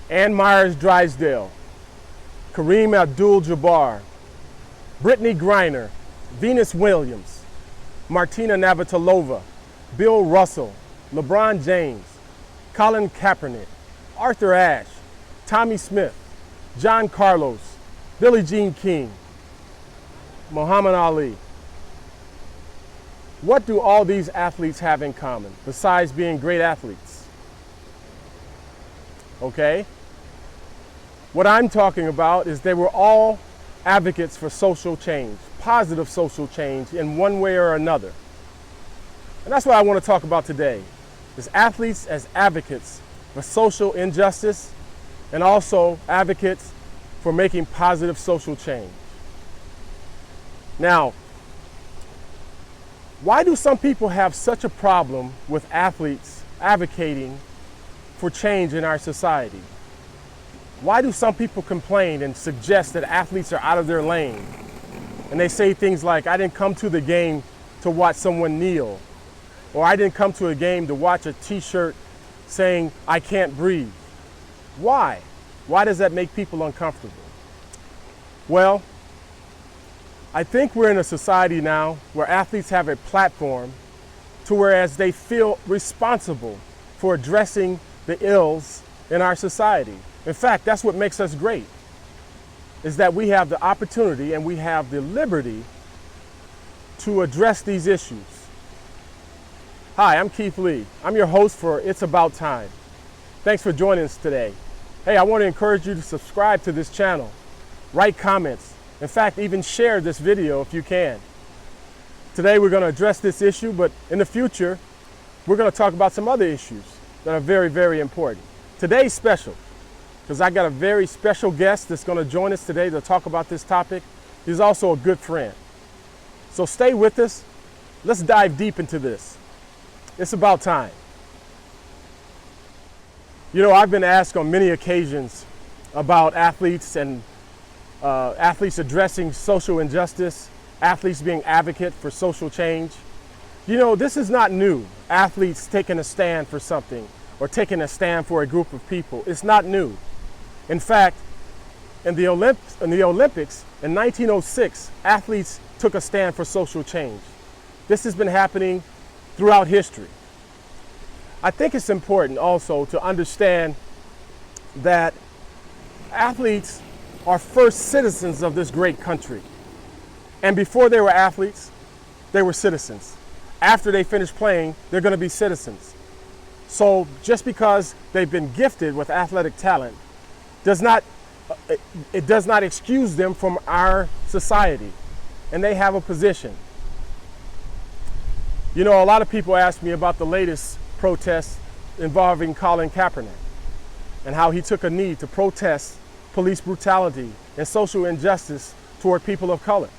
Ann Myers Drysdale, Kareem Abdul-Jabbar, Brittany Griner, Venus Williams, Martina Navratilova, Bill Russell, LeBron James, Colin Kaepernick, Arthur Ashe, Tommy Smith, John Carlos, Billie Jean King, Muhammad Ali. What do all these athletes have in common besides being great athletes? Okay? What I'm talking about is they were all advocates for social change, positive social change in one way or another. And that's what I want to talk about today, is athletes as advocates for social injustice and also advocates for making positive social change. Now, why do some people have such a problem with athletes advocating for change in our society? Why do some people complain and suggest that athletes are out of their lane? And they say things like, I didn't come to the game to watch someone kneel, or I didn't come to a game to watch a t-shirt saying, I can't breathe. Why? Why does that make people uncomfortable? Well, I think we're in a society now where athletes have a platform to whereas they feel responsible for addressing the ills in our society. In fact, that's what makes us great, is that we have the opportunity and we have the liberty to address these issues. Hi, I'm Keith Lee. I'm your host for It's About Time. Thanks for joining us today. Hey, I want to encourage you to subscribe to this channel, write comments, in fact, even share this video if you can. Today we're going to address this issue, but in the future, we're going to talk about some other issues that are very, very important. Today's special, because I got a very special guest that's going to join us today to talk about this topic. He's also a good friend. So stay with us. Let's dive deep into this. It's about time. You know, I've been asked on many occasions about athletes and athletes addressing social injustice, athletes being advocate for social change. You know, this is not new. Athletes taking a stand for something or taking a stand for a group of people. It's not new. In fact, in the Olympics in 1906, athletes took a stand for social change. This has been happening throughout history. I think it's important also to understand that athletes are first citizens of this great country. And before they were athletes, they were citizens. After they finish playing, they're going to be citizens. So just because they've been gifted with athletic talent does not excuse them from our society, and they have a position. You know, a lot of people ask me about the latest protests involving Colin Kaepernick and how he took a knee to protest police brutality and social injustice toward people of color.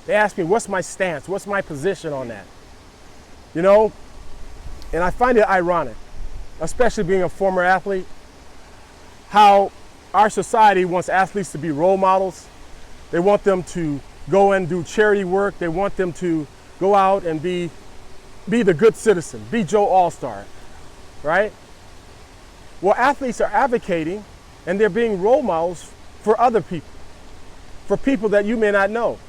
They ask me, what's my stance? What's my position on that? You know, and I find it ironic, especially being a former athlete, how our society wants athletes to be role models. They want them to go and do charity work. They want them to go out and be the good citizen, be Joe All-Star, right? Well, athletes are advocating and they're being role models for other people, for people that you may not know.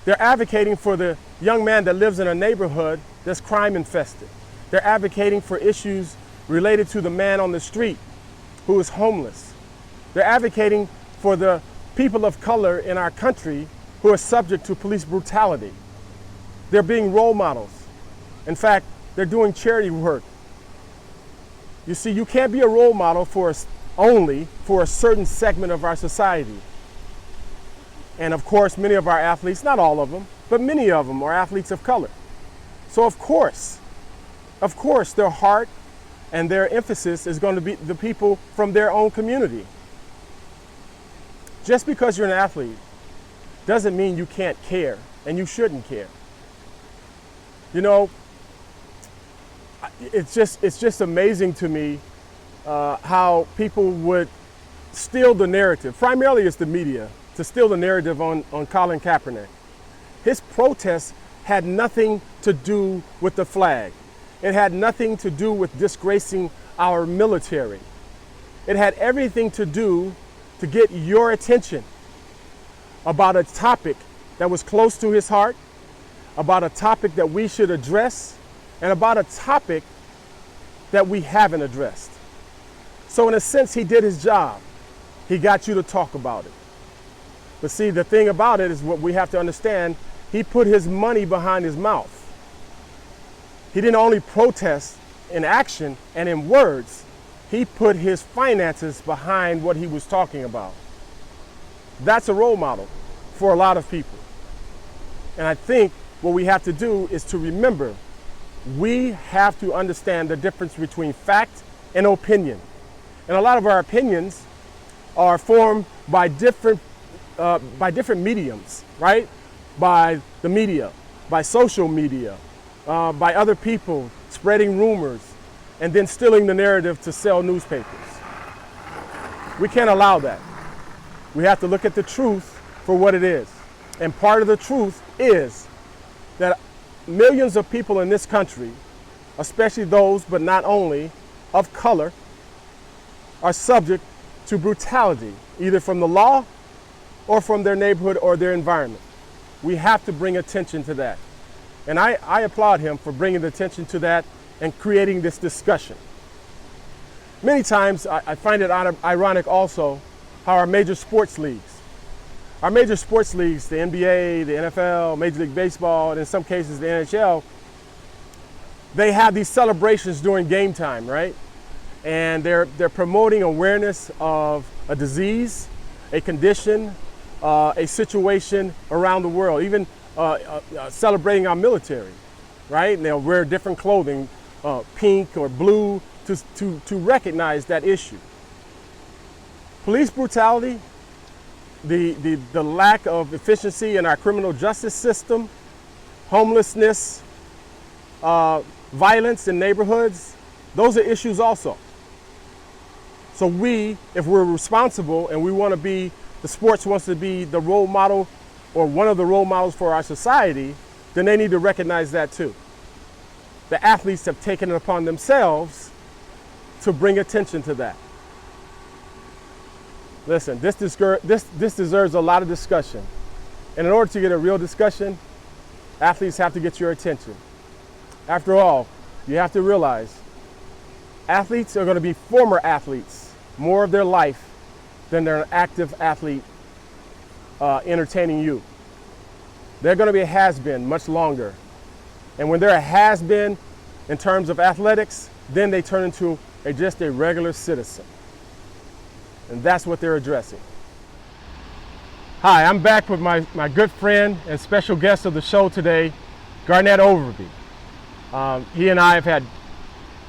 They're advocating for the young man that lives in a neighborhood that's crime infested. They're advocating for issues related to the man on the street who is homeless. They're advocating for the people of color in our country who are subject to police brutality. They're being role models. In fact, they're doing charity work. You see, you can't be a role model only for a certain segment of our society. And of course, many of our athletes, not all of them, but many of them are athletes of color. So of course, their heart and their emphasis is going to be the people from their own community. Just because you're an athlete doesn't mean you can't care, and you shouldn't care. You know, it's just amazing to me how people would steal the narrative. Primarily it's the media, to steal the narrative on Colin Kaepernick. His protest had nothing to do with the flag. It had nothing to do with disgracing our military. It had everything to do to get your attention about a topic that was close to his heart, about a topic that we should address, and about a topic that we haven't addressed. So in a sense, he did his job. He got you to talk about it. But see, the thing about it is what we have to understand, he put his money behind his mouth. He didn't only protest in action and in words, he put his finances behind what he was talking about. That's a role model for a lot of people. And I think what we have to do is to remember, we have to understand the difference between fact and opinion. And a lot of our opinions are formed by different mediums, right? By the media, by social media, by other people spreading rumors, and then stealing the narrative to sell newspapers. We can't allow that. We have to look at the truth for what it is. And part of the truth is that millions of people in this country, especially those, but not only, of color, are subject to brutality, either from the law or from their neighborhood or their environment. We have to bring attention to that. And I applaud him for bringing the attention to that and creating this discussion. Many times I find it ironic also how our major sports leagues, the NBA, the NFL, Major League Baseball, and in some cases the NHL, they have these celebrations during game time, right? And they're promoting awareness of a disease, a condition, a situation around the world, even celebrating our military, right? And they'll wear different clothing, pink or blue, to recognize that issue. Police brutality, the lack of efficiency in our criminal justice system, homelessness, violence in neighborhoods, those are issues also. So if we're responsible and we want to be, the sports wants to be the role model or one of the role models for our society, then they need to recognize that too. The athletes have taken it upon themselves to bring attention to that. Listen, this deserves a lot of discussion. And in order to get a real discussion, athletes have to get your attention. After all, you have to realize athletes are going to be former athletes more of their life than they're an active athlete entertaining you. They're going to be a has-been much longer. And when they're a has-been in terms of athletics, then they turn into just a regular citizen. And that's what they're addressing. Hi, I'm back with my good friend and special guest of the show today, Garnett Overby. He and I have had,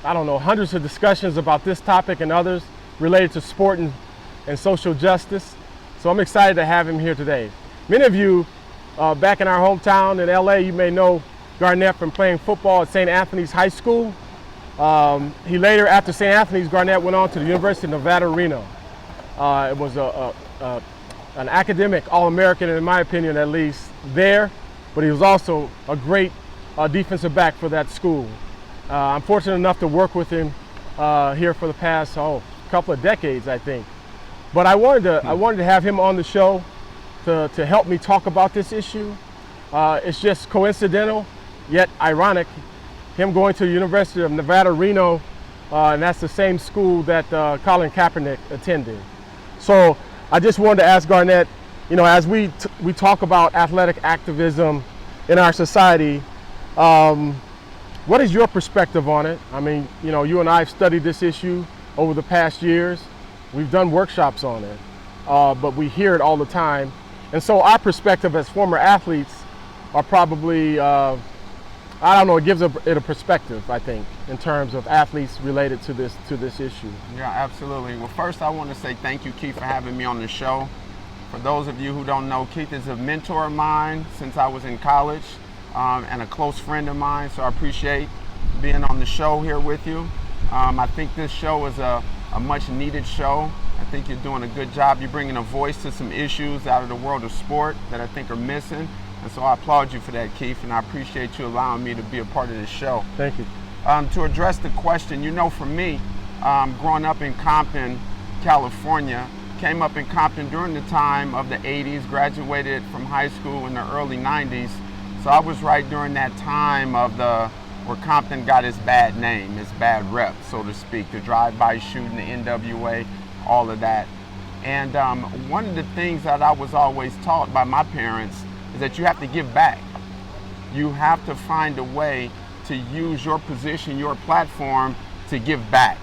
hundreds of discussions about this topic and others related to sport and social justice. So I'm excited to have him here today. Many of you back in our hometown in LA, you may know Garnett from playing football at St. Anthony's High School. He later, after St. Anthony's, Garnett went on to the University of Nevada, Reno. It was an academic All-American, in my opinion at least, there, but he was also a great defensive back for that school. I'm fortunate enough to work with him here for the past couple of decades, I think. But I wanted to have him on the show to help me talk about this issue. It's just coincidental, yet ironic, him going to the University of Nevada, Reno, and that's the same school that Colin Kaepernick attended. So I just wanted to ask Garnett, as we talk about athletic activism in our society, what is your perspective on it? I mean, you and I have studied this issue over the past years. We've done workshops on it, but we hear it all the time. And so our perspective as former athletes are probably, it gives it a perspective, I think, in terms of athletes related to this issue. Yeah, absolutely. Well, first I want to say thank you, Keith, for having me on the show. For those of you who don't know, Keith is a mentor of mine since I was in college and a close friend of mine, so I appreciate being on the show here with you. I think this show is a much needed show. I think you're doing a good job. You're bringing a voice to some issues out of the world of sport that I think are missing. And so I applaud you for that, Keith, and I appreciate you allowing me to be a part of this show. Thank you. To address the question, you know, for me, growing up in Compton, California, came up in Compton during the time of the 80s, graduated from high school in the early 90s. So I was right during that time of where Compton got its bad name, its bad rep, so to speak, the drive-by shooting, the NWA, all of that. And one of the things that I was always taught by my parents is that you have to give back. You have to find a way to use your position, your platform, to give back.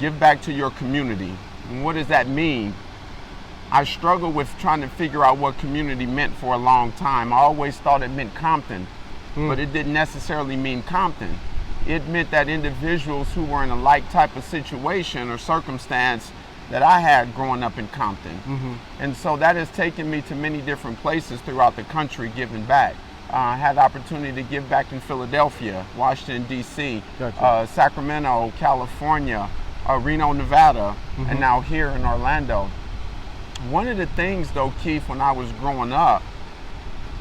Give back to your community. And what does that mean? I struggled with trying to figure out what community meant for a long time. I always thought it meant Compton, but it didn't necessarily mean Compton. It meant that individuals who were in a like type of situation or circumstance that I had growing up in Compton. And so that has taken me to many different places throughout the country giving back. I had the opportunity to give back in Philadelphia, Washington, D.C., Gotcha. Sacramento, California, Reno, Nevada, and now here in Orlando. One of the things though, Keith, when I was growing up,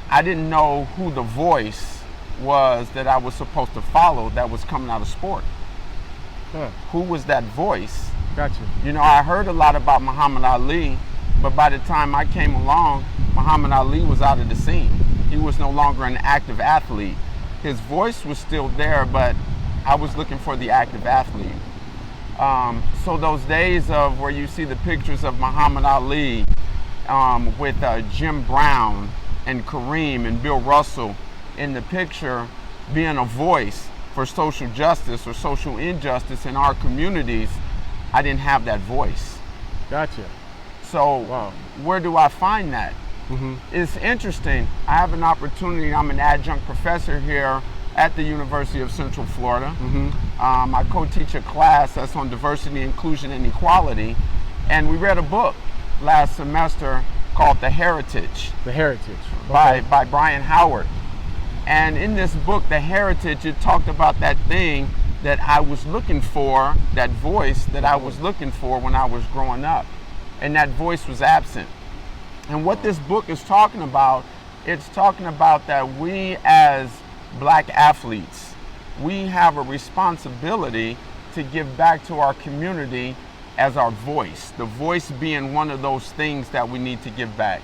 I didn't know who the voice was that I was supposed to follow that was coming out of sport. Who was that voice? Gotcha. You know, I heard a lot about Muhammad Ali, but by the time I came along, Muhammad Ali was out of the scene. He was no longer an active athlete. His voice was still there, but I was looking for the active athlete. So those days of where you see the pictures of Muhammad Ali with Jim Brown and Kareem and Bill Russell in the picture being a voice for social justice or social injustice in our communities, I didn't have that voice. Gotcha. So where do I find that? It's interesting. I have an opportunity. I'm an adjunct professor here at the University of Central Florida. I co-teach a class that's on diversity, inclusion, and equality. And we read a book last semester called The Heritage. The Heritage. Okay. By Brian Howard. And in this book, The Heritage, it talked about that thing that I was looking for, that voice that I was looking for when I was growing up. And that voice was absent. And what this book is talking about, it's talking about that we as Black athletes, we have a responsibility to give back to our community as our voice. The voice being one of those things that we need to give back,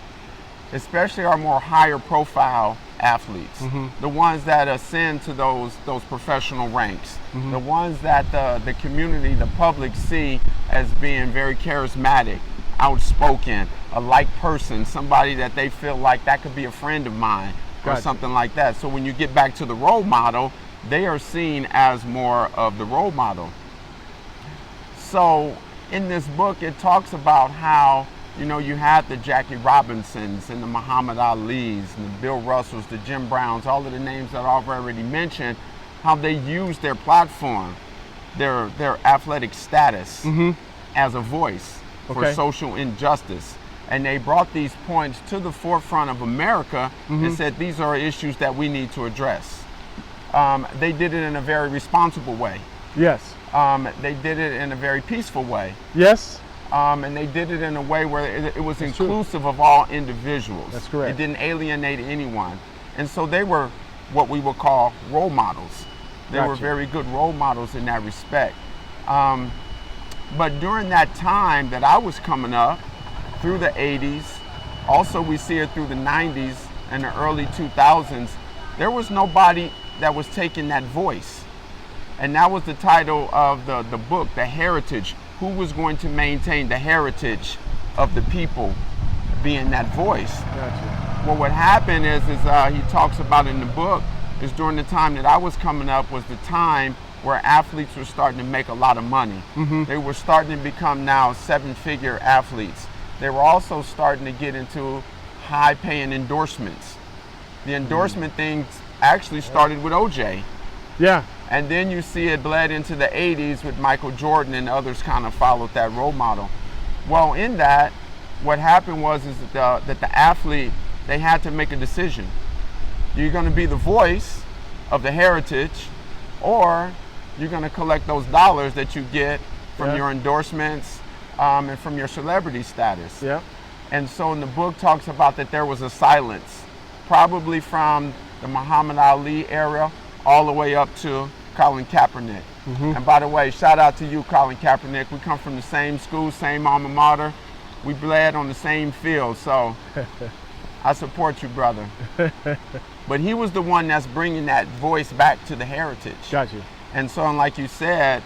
especially our more higher profile athletes, the ones that ascend to those professional ranks, the ones that the community, the public see as being very charismatic, outspoken, a like person, somebody that they feel like that could be a friend of mine or something like that. So when you get back to the role model, they are seen as more of the role model. So in this book, it talks about how, you know, you had the Jackie Robinsons and the Muhammad Alis and the Bill Russells, the Jim Browns, all of the names that I've already mentioned, how they used their platform, their athletic status as a voice for social injustice. And they brought these points to the forefront of America and said, these are issues that we need to address. They did it in a very responsible way. Yes. They did it in a very peaceful way. Yes. And they did it in a way where it was inclusive of all individuals. That's correct. It didn't alienate anyone. And so they were what we would call role models. They were very good role models in that respect. But during that time that I was coming up, through the 80s, also we see it through the 90s and the early 2000s, there was nobody that was taking that voice. And that was the title of the book, The Heritage. Who was going to maintain the heritage of the people being that voice? Gotcha. Well, what happened is he talks about in the book, is during the time that I was coming up was the time where athletes were starting to make a lot of money. They were starting to become now 7-figure athletes. They were also starting to get into high-paying endorsements. The endorsement thing actually started with OJ. Yeah. And then you see it bled into the 80s with Michael Jordan, and others kind of followed that role model. Well, in that, what happened was that the athlete, they had to make a decision. You're going to be the voice of the heritage, or you're going to collect those dollars that you get from your endorsements and from your celebrity status. Yeah. And so in the book talks about that there was a silence probably from the Muhammad Ali era all the way up to Colin Kaepernick. And by the way, shout out to you, Colin Kaepernick. We come from the same school, same alma mater. We bled on the same field, so I support you, brother. But he was the one that's bringing that voice back to the heritage. Gotcha. And so, like you said,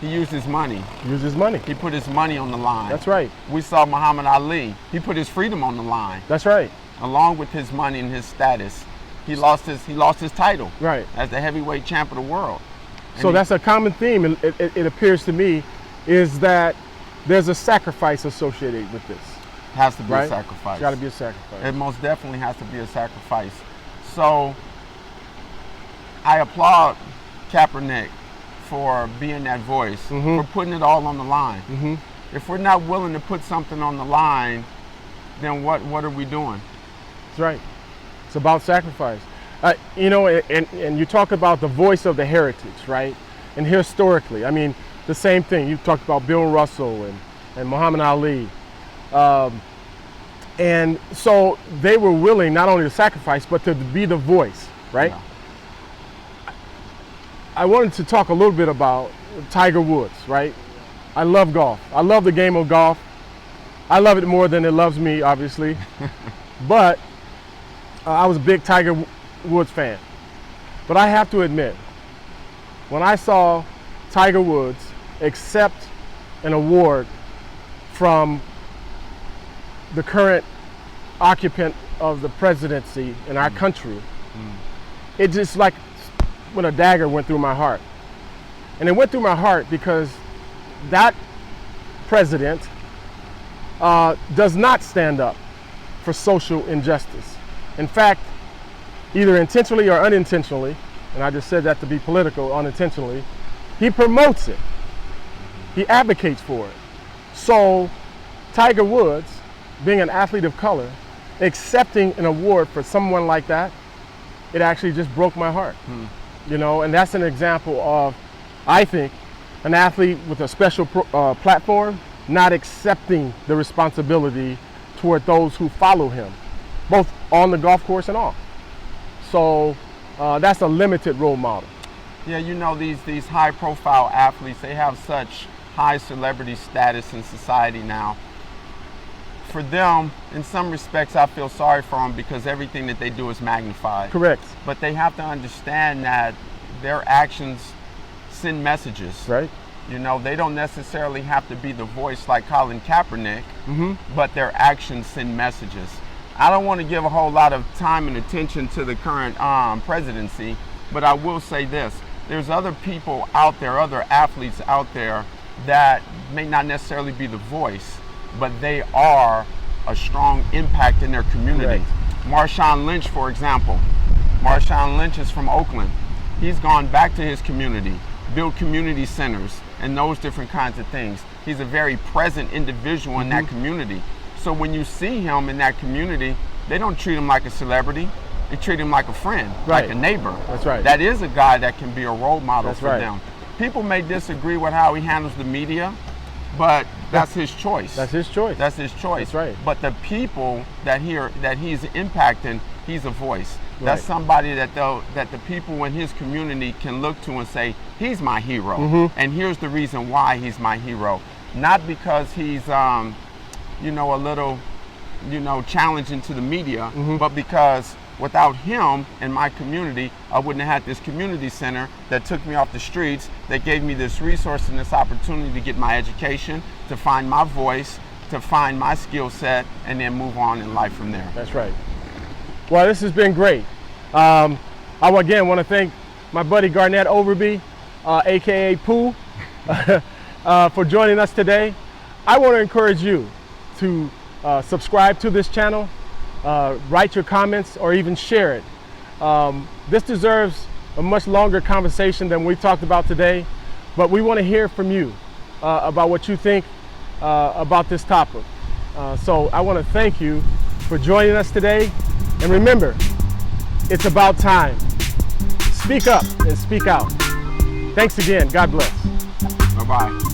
he used his money. He used his money. He put his money on the line. That's right. We saw Muhammad Ali. He put his freedom on the line. That's right. Along with his money and his status. He lost his title. Right. As the heavyweight champ of the world. And so that's a common theme, and it appears to me, is that there's a sacrifice associated with this. Has to be right? a sacrifice. It's got to be a sacrifice. It most definitely has to be a sacrifice. So I applaud Kaepernick for being that voice, for putting it all on the line. If we're not willing to put something on the line, then what are we doing? That's right. It's about sacrifice. You know, and you talk about the voice of the heritage, right? And historically, I mean, the same thing. You talked about Bill Russell and Muhammad Ali. And so they were willing not only to sacrifice, but to be the voice, right? Yeah. I wanted to talk a little bit about Tiger Woods, right? I love golf. I love the game of golf. I love it more than it loves me, obviously. But I was a big Tiger Woods fan. But I have to admit, when I saw Tiger Woods accept an award from the current occupant of the presidency in our country, it just like when a dagger went through my heart. And it went through my heart because that president does not stand up for social injustice. In fact, either intentionally or unintentionally, and I just said that to be political, unintentionally, he promotes it. He advocates for it. So Tiger Woods, being an athlete of color, accepting an award for someone like that, it actually just broke my heart. You know, and that's an example of, I think, an athlete with a special platform not accepting the responsibility toward those who follow him, both on the golf course and off. So that's a limited role model. Yeah, you know, these high-profile athletes, they have such high celebrity status in society now. For them, in some respects, I feel sorry for them because everything that they do is magnified. Correct. But they have to understand that their actions send messages. Right. You know, they don't necessarily have to be the voice like Colin Kaepernick, but their actions send messages. I don't want to give a whole lot of time and attention to the current presidency, but I will say this. There's other people out there, other athletes out there that may not necessarily be the voice, but they are a strong impact in their community. Correct. Marshawn Lynch, for example. Marshawn Lynch is from Oakland. He's gone back to his community, built community centers, and those different kinds of things. He's a very present individual in that community. So when you see him in that community, they don't treat him like a celebrity. They treat him like a friend, like a neighbor. That's right. That is a guy that can be a role model That's for right. them. People may disagree with how he handles the media, but that's his choice. That's his choice. That's his choice. That's right. But the people that he's impacting, he's a voice. Right. That's somebody that the people in his community can look to and say, he's my hero. And here's the reason why he's my hero. Not because he's you know, a little, you know, challenging to the media, but because without him in my community, I wouldn't have had this community center that took me off the streets, that gave me this resource and this opportunity to get my education, to find my voice, to find my skill set, and then move on in life from there. That's right. Well, this has been great. I again want to thank my buddy Garnett Overby, aka Pooh, for joining us today. I want to encourage you to subscribe to this channel, write your comments, or even share it. This deserves a much longer conversation than we talked about today, but we want to hear from you about what you think about this topic. So I want to thank you for joining us today. And remember, it's about time. Speak up and speak out. Thanks again. God bless. Bye-bye.